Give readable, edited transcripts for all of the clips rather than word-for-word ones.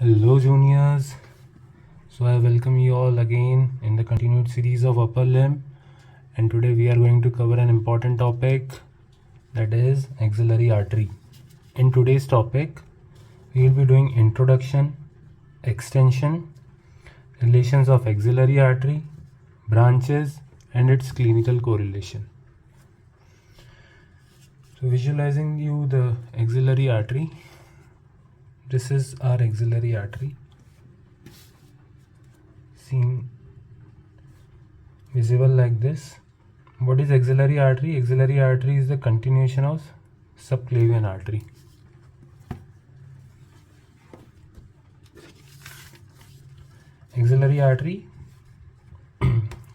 Hello juniors, so I welcome you all again in the continued series of upper limb, and today we are going to cover an important topic, that is axillary artery. In today's topic we will be doing introduction, extension, relations of axillary artery, branches and its clinical correlation. So visualizing you the axillary artery, this is our axillary artery, seen visible like this. What is axillary artery? Axillary artery is the continuation of subclavian artery. Axillary artery,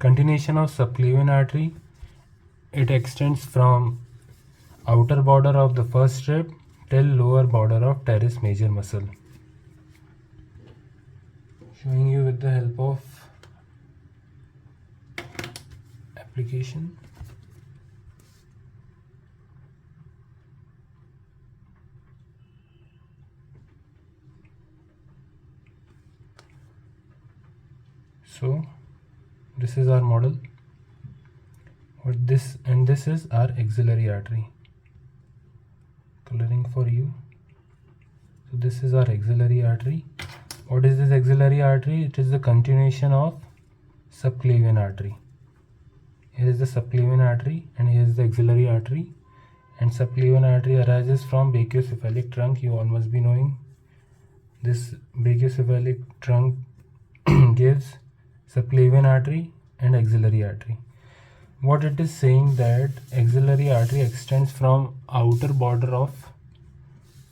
continuation of subclavian artery. It extends from outer border of the first rib till lower border of teres major muscle. Showing you with the help of application. So this is our model. This is our axillary artery. Coloring for you. So this is our axillary artery. What is this axillary artery? It is the continuation of subclavian artery. Here is the subclavian artery and here is the axillary artery, and subclavian artery arises from brachiocephalic trunk. You all must be knowing this brachiocephalic trunk gives subclavian artery and axillary artery. What it is saying, that axillary artery extends from outer border of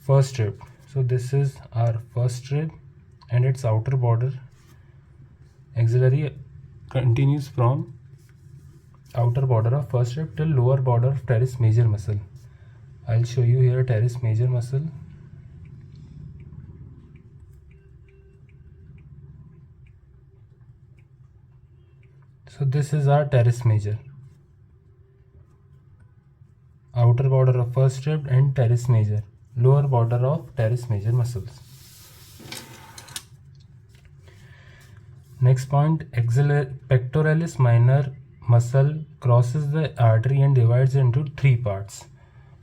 first rib. So this is our first rib and its outer border. Axillary continues from outer border of first rib till lower border of teres major muscle. I'll show you here teres major muscle. So this is our teres major, outer border of first rib and teres major, lower border of teres major muscles. Next point, pectoralis minor muscle crosses the artery and divides into three parts.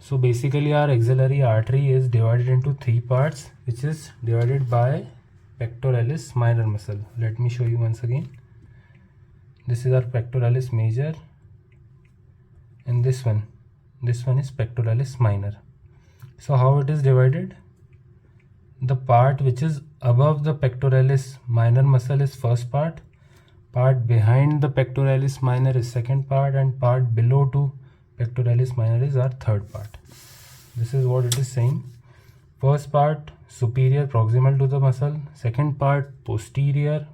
So basically our axillary artery is divided into three parts, which is divided by pectoralis minor muscle. Let me show you once again. This is our pectoralis major and this one is pectoralis minor. So how it is divided? The part which is above the pectoralis minor muscle is first part behind the pectoralis minor is second part, and part below to pectoralis minor is our third part. This is what it is saying. First part superior proximal to the muscle, second part posterior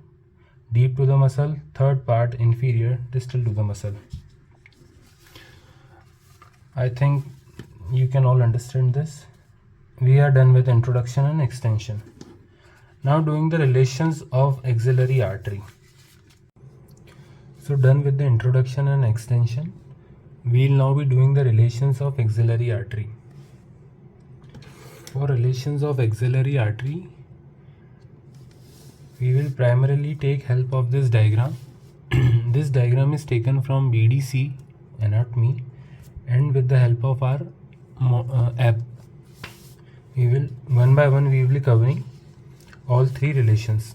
deep to the muscle, third part inferior distal to the muscle. I think you can all understand this. We are done with introduction and extension. Now doing the relations of axillary artery. So done with the introduction and extension, we will now be doing the relations of axillary artery. For relations of axillary artery, we will primarily take help of this diagram. This diagram is taken from BDC anatomy, and with the help of our app, we will one by one we will be covering all three relations.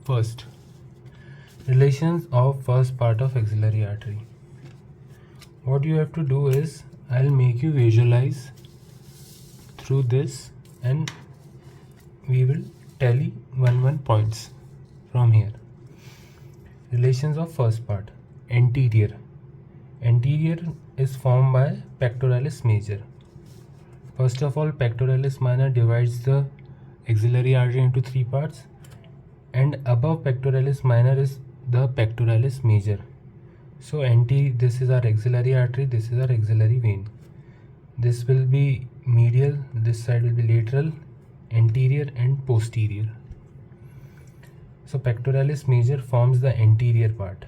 First, relations of first part of axillary artery. What you have to do is, I'll make you visualize through this and we will tally one points from here. Relations of first part. Anterior is formed by pectoralis major. First of all, pectoralis minor divides the axillary artery into three parts, and above pectoralis minor is the pectoralis major. So this is our axillary artery, this is our axillary vein. This will be medial, this side will be lateral, anterior and posterior. So pectoralis major forms the anterior part.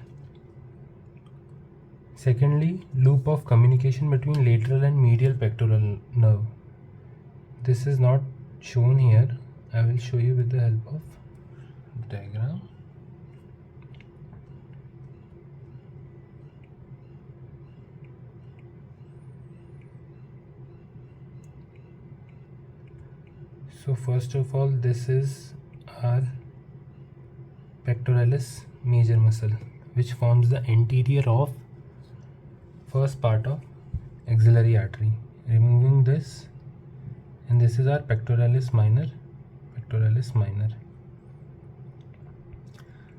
Secondly, loop of communication between lateral and medial pectoral nerve. This is not shown here. I will show you with the help of diagram. So first of all, this is our pectoralis major muscle, which forms the anterior of first part of axillary artery. Removing this, and this is our pectoralis minor.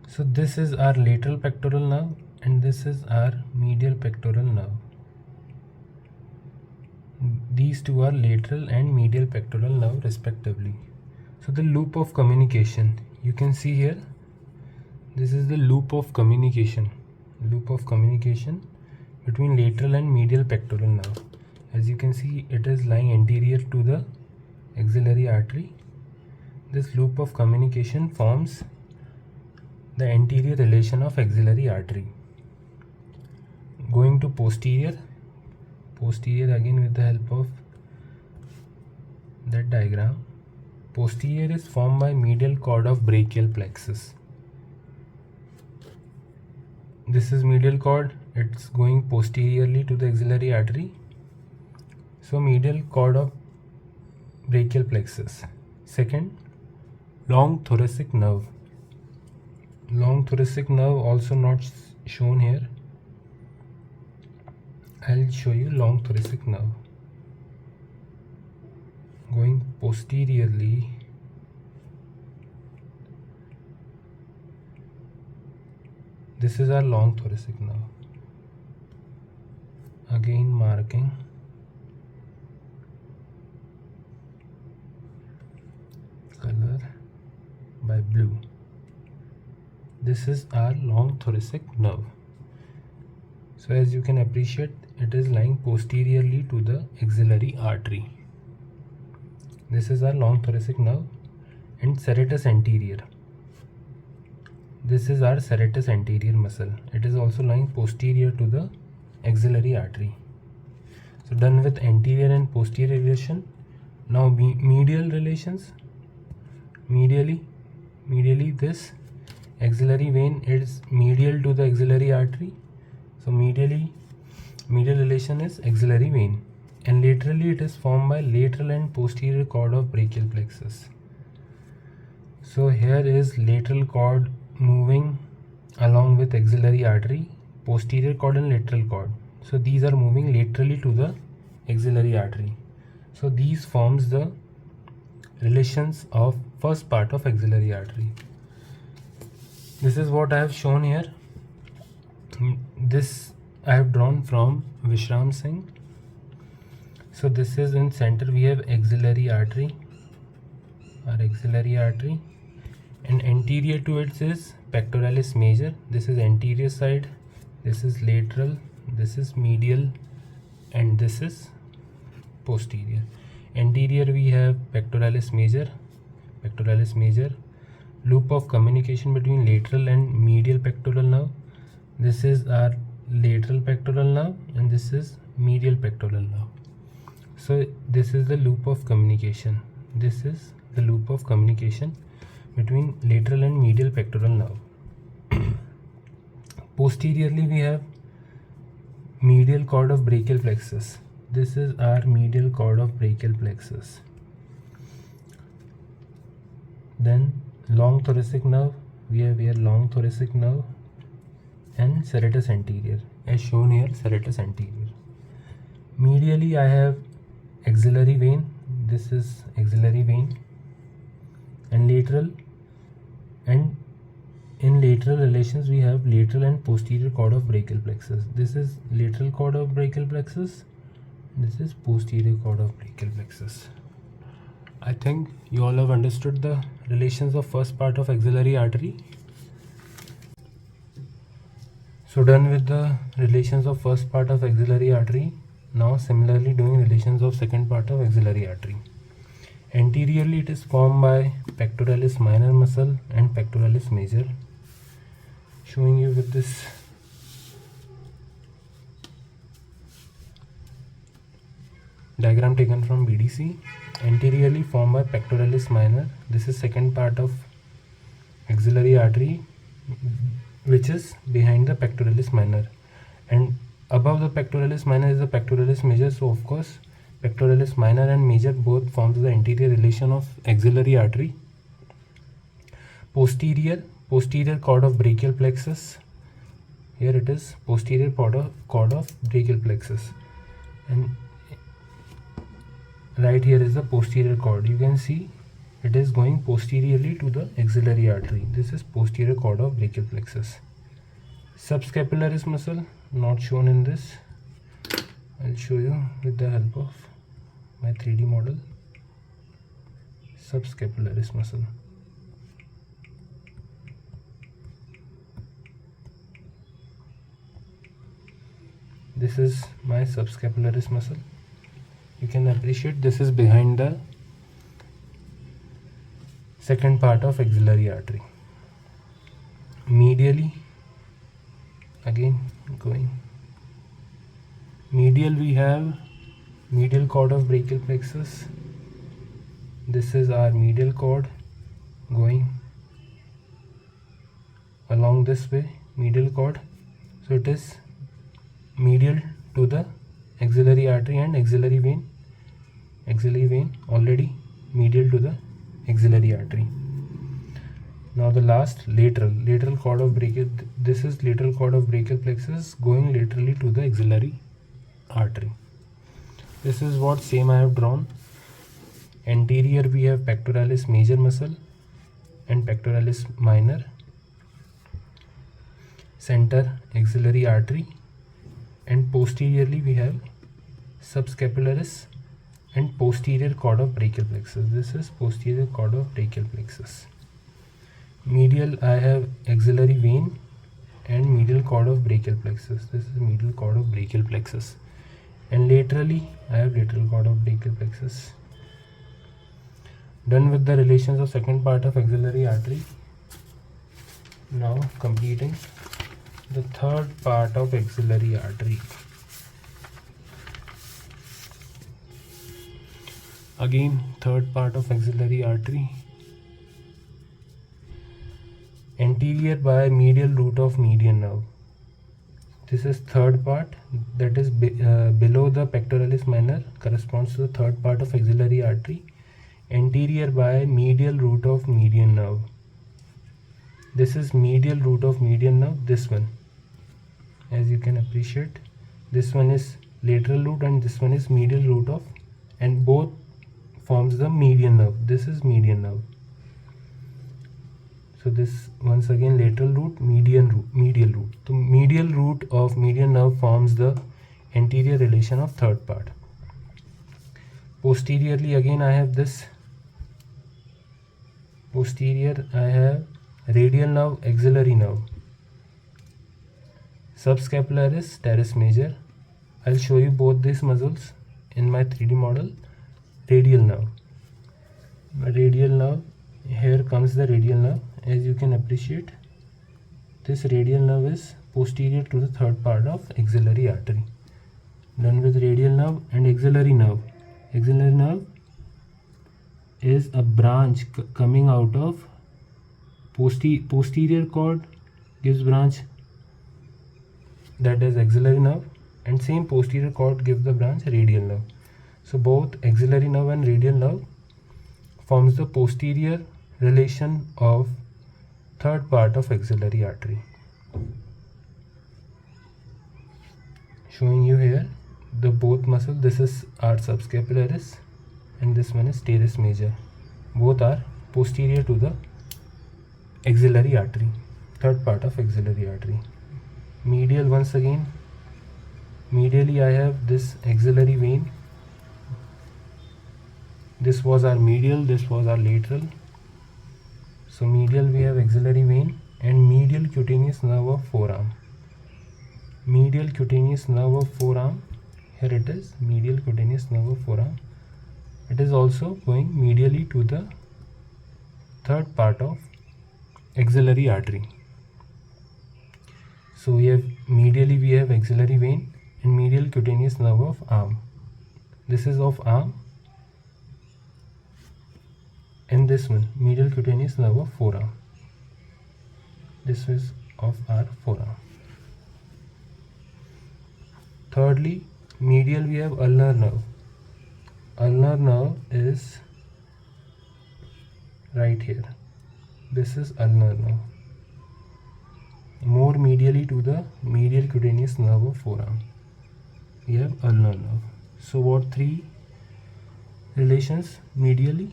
So this is our lateral pectoral nerve, and this is our medial pectoral nerve. These two are lateral and medial pectoral nerve respectively. So the loop of communication, you can see here, this is the loop of communication between lateral and medial pectoral nerve. As you can see, it is lying anterior to the axillary artery. This loop of communication forms the anterior relation of axillary artery. Going to posterior again with the help of that diagram. Posterior is formed by medial cord of brachial plexus. This is medial cord, it's going posteriorly to the axillary artery. So medial cord of brachial plexus. Second, long thoracic nerve. Long thoracic nerve also not shown here. I'll show you long thoracic nerve going posteriorly this is our long thoracic nerve. Again marking color by blue. This is our long thoracic nerve. So as you can appreciate, it is lying posteriorly to the axillary artery. This is our long thoracic nerve. And serratus anterior. This is our serratus anterior muscle. It is also lying posterior to the axillary artery. So done with anterior and posterior relation. Now medial relations. Medially this axillary vein is medial to the axillary artery. So medial relation is axillary vein, and laterally it is formed by lateral and posterior cord of brachial plexus. So here is lateral cord moving along with axillary artery, posterior cord and lateral cord. So these are moving laterally to the axillary artery. So these forms the relations of first part of axillary artery. This is what I have shown here. This I have drawn from Vishram Singh. So this is in center we have axillary artery, and anterior to it is pectoralis major. This is anterior side, this is lateral, this is medial, and this is posterior. Anterior we have pectoralis major, loop of communication between lateral and medial pectoral nerve. This is our lateral pectoral nerve and this is medial pectoral nerve. So this is the loop of communication. Between lateral and medial pectoral nerve. Posteriorly we have medial cord of brachial plexus. This is our medial cord of brachial plexus. Then long thoracic nerve, we have here long thoracic nerve and serratus anterior, as shown here, serratus anterior. Medially I have axillary vein, this is axillary vein, and lateral, and in lateral relations we have lateral and posterior cord of brachial plexus. This is lateral cord of brachial plexus, this is posterior cord of brachial plexus. I think you all have understood the relations of first part of axillary artery. So done with the relations of first part of axillary artery. Now similarly doing relations of second part of axillary artery. Anteriorly it is formed by pectoralis minor muscle and pectoralis major. Showing you with this Diagram taken from BDC. Anteriorly formed by pectoralis minor. This is second part of axillary artery, which is behind the pectoralis minor, and above the pectoralis minor is the pectoralis major. So of course pectoralis minor and major both forms the anterior relation of axillary artery. Posterior cord of brachial plexus. Here it is posterior cord of brachial plexus, and right here is the posterior cord. You can see it is going posteriorly to the axillary artery. This is posterior cord of brachial plexus. Subscapularis muscle, not shown in this. I'll show you with the help of my 3D model. Subscapularis muscle. This is my subscapularis muscle. You can appreciate this is behind the second part of axillary artery. Medially, again going medial, we have medial cord of brachial plexus. This is our medial cord going along this way, medial cord. So it is medial to the axillary artery and axillary vein already medial to the axillary artery. Now the last, lateral cord of brachial. This is lateral cord of brachial plexus going laterally to the axillary artery. This is what same I have drawn. Anterior we have pectoralis major muscle and pectoralis minor. Center axillary artery, and posteriorly we have subscapularis and posterior cord of brachial plexus. This is posterior cord of brachial plexus. Medial I have axillary vein and medial cord of brachial plexus. This is medial cord of brachial plexus. And laterally I have lateral cord of brachial plexus. Done with the relations of second part of axillary artery. Now completing the third part of axillary artery. Again, third part of axillary artery. Anterior by medial root of median nerve. This is third part, that is below the pectoralis minor, corresponds to the third part of axillary artery. Anterior by medial root of median nerve. This is medial root of median nerve, this one. As you can appreciate, this one is lateral root and this one is medial root of, and both forms the median nerve. This is median nerve. So this once again lateral root, medial root. The medial root of median nerve forms the anterior relation of third part. Posteriorly again I have this. Posterior I have radial nerve, axillary nerve. Subscapularis, teres major. I'll show you both these muscles in my 3D model. Radial nerve. Radial nerve, here comes the radial nerve. As you can appreciate, this radial nerve is posterior to the third part of axillary artery. Done with radial nerve and axillary nerve. Axillary nerve is a branch coming out of posterior cord, gives branch, that is axillary nerve, and same posterior cord gives the branch radial nerve. So both axillary nerve and radial nerve forms the posterior relation of third part of axillary artery. Showing you here the both muscle. This is our subscapularis and this one is teres major. Both are posterior to the axillary artery, third part of axillary artery. Medial, once again, medially I have this axillary vein. This was our medial, this was our lateral. So medial we have axillary vein and medial cutaneous nerve of forearm. Medial cutaneous nerve of forearm, here it is, medial cutaneous nerve of forearm. It is also going medially to the third part of axillary artery. So we have medially we have axillary vein and medial cutaneous nerve of arm. This is of arm, and this one medial cutaneous nerve of forearm. This is of our forearm. Thirdly, medial we have ulnar nerve. Ulnar nerve is right here. This is ulnar nerve. More medially to the medial cutaneous nerve of forearm, we have ulnar nerve. So what three relations medially?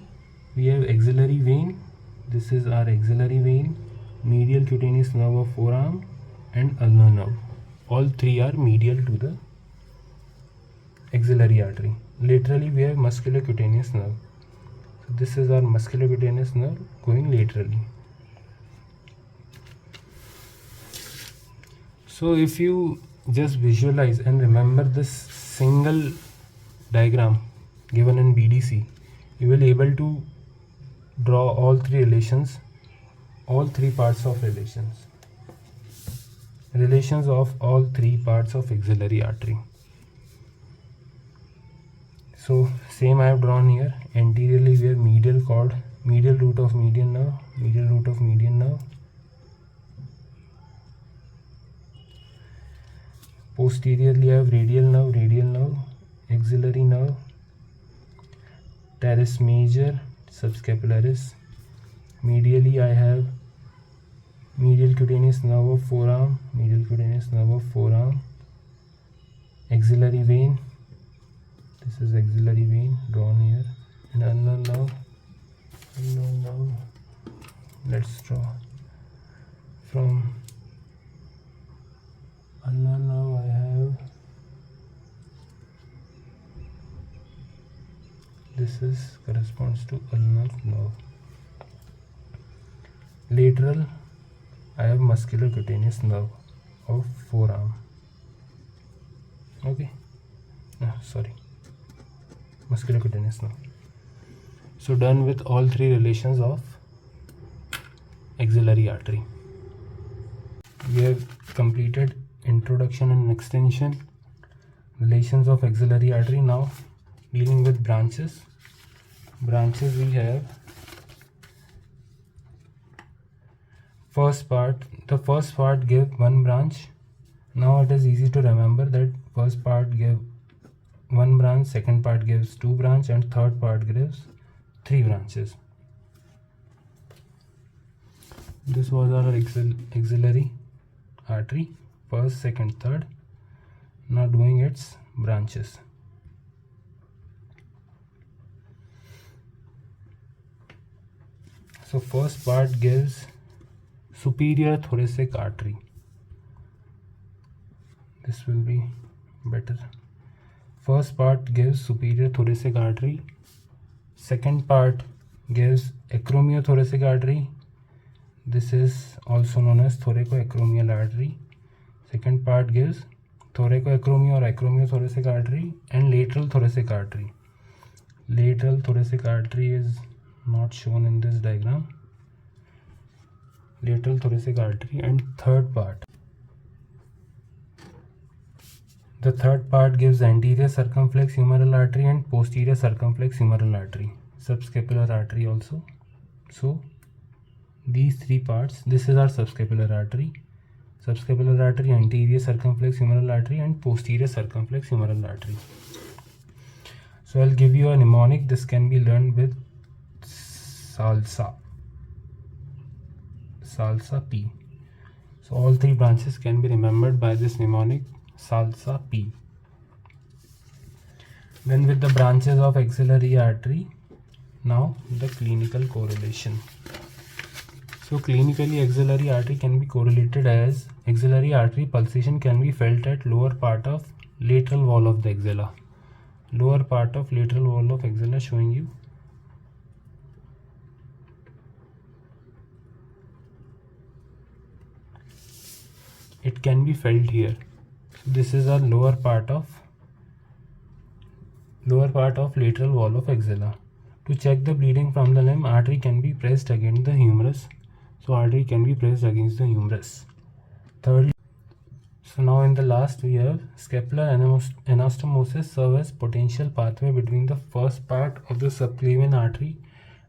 We have axillary vein. This is our axillary vein, medial cutaneous nerve of forearm, and ulnar nerve. All three are medial to the axillary artery. Laterally we have musculocutaneous nerve. So this is our musculocutaneous nerve going laterally. So if you just visualize and remember this single diagram given in BDC, you will be able to draw all three relations, all three parts of relations of all three parts of axillary artery. So same I have drawn here. Anteriorly we have medial cord, medial root of median nerve, medial root of median nerve. Posteriorly I have radial nerve, axillary nerve, teres major, subscapularis. Medially I have medial cutaneous nerve of forearm, axillary vein. This is axillary vein drawn here, and ulnar nerve. Let's draw from ulnar nerve. I have this is corresponds to ulnar nerve. Lateral, I have musculocutaneous nerve of forearm. Okay, musculocutaneous nerve. So done with all three relations of axillary artery. We have completed introduction and extension, relations of axillary artery. Now dealing with branches. Branches we have first part. The first part give one branch. Now it is easy to remember that first part give one branch, second part gives two branch, and third part gives three branches. This was our axillary artery, first, second, third. Now doing its branches. So first part gives superior thoracic artery. This will be better. First part gives superior thoracic artery. Second part gives acromiothoracic artery. This is also known as thoracoacromial artery. Second part gives thoracoacromial or acromiothoracic artery and lateral thoracic artery. Lateral thoracic artery is not shown in this diagram. Lateral thoracic artery. And third part. The third part gives anterior circumflex humeral artery and posterior circumflex humeral artery, subscapular artery also. So these three parts, this is our subscapular artery, anterior circumflex humeral artery, and posterior circumflex humeral artery. So I'll give you a mnemonic. This can be learned with SALSA P. So all three branches can be remembered by this mnemonic, SALSA P. Then with the branches of axillary artery, now the clinical correlation. So clinically axillary artery can be correlated as axillary artery pulsation can be felt at lower part of lateral wall of the axilla. Lower part of lateral wall of axilla showing you. It can be felt here. This is our lower part of lateral wall of axilla. To check the bleeding from the limb, artery can be pressed against the humerus. So artery can be pressed against the humerus. Thirdly, So now in the last we have scapular anastomosis serve as potential pathway between the first part of the subclavian artery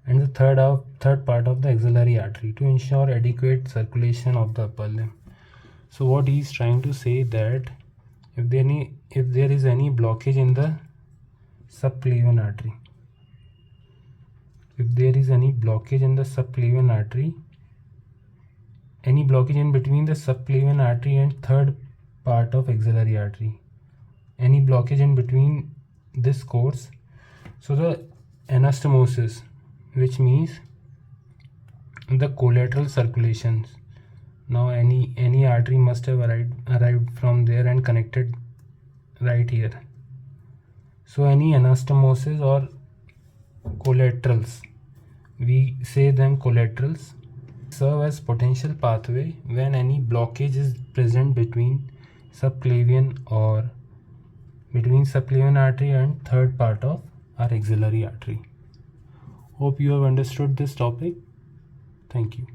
and the third part of the axillary artery to ensure adequate circulation of the upper limb. So what he is trying to say that if there is any blockage in the subclavian artery, if there is any blockage in the subclavian artery, any blockage in between the subclavian artery and third part of axillary artery, any blockage in between this course, so the anastomosis, which means the collateral circulations, now any artery must have arrived from there and connected right here. So any anastomosis or collaterals, we say them collaterals, serve as potential pathway when any blockage is present between subclavian artery and third part of our axillary artery. Hope you have understood this topic. Thank you.